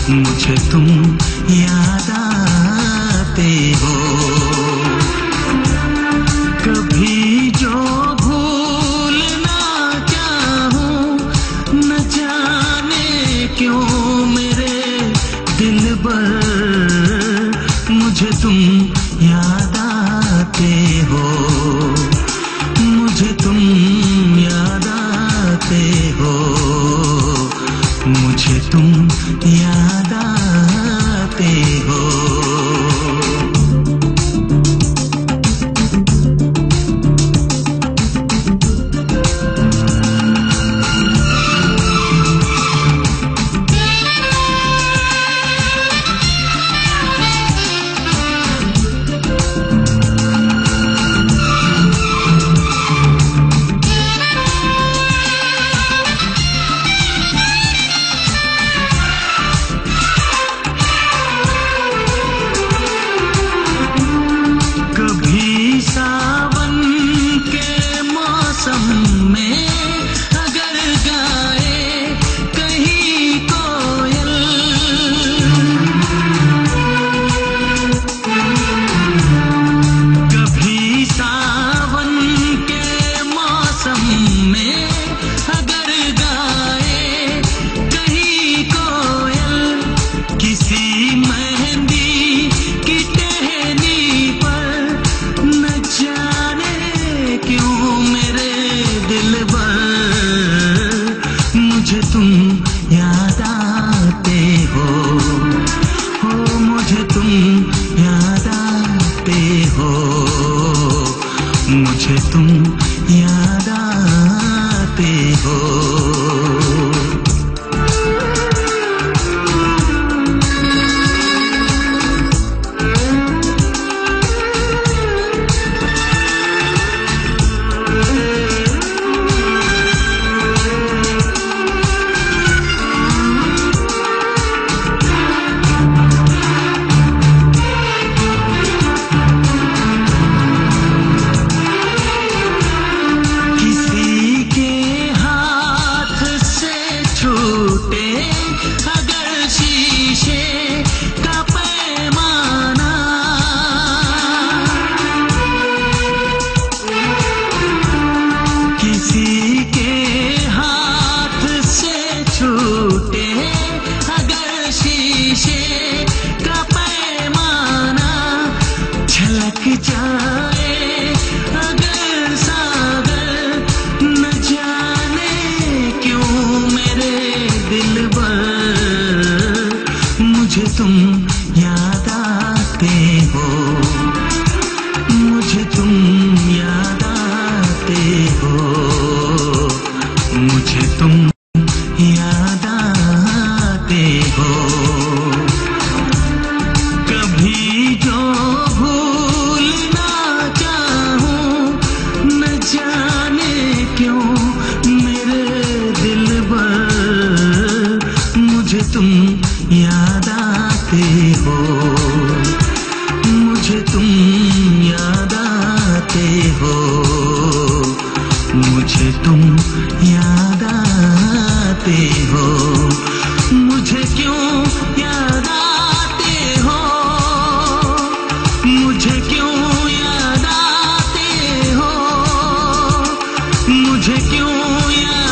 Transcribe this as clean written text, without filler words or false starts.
मुझे तुम याद आते हो। कभी जो भूल ना चाहूं, न जाने क्यों मेरे दिलबर, मुझे तुम याद आते हो। मुझे तुम याद आते हो। मुझे तुम याद आते हो। मुझे तुम याद आते हो। मुझे तुम याद आते हो। मुझे तुम याद आते हो। जाए अगर सागर, न जाने क्यों मेरे दिलबर, मुझे तुम याद आते हो। मुझे तुम याद आते हो। मुझे तुम याद आते हो। कभी जो तुम याद आते हो। मुझे तुम याद आते हो। मुझे तुम याद आते हो। मुझे क्यों याद आते हो। मुझे क्यों याद आते हो। मुझे क्यों याद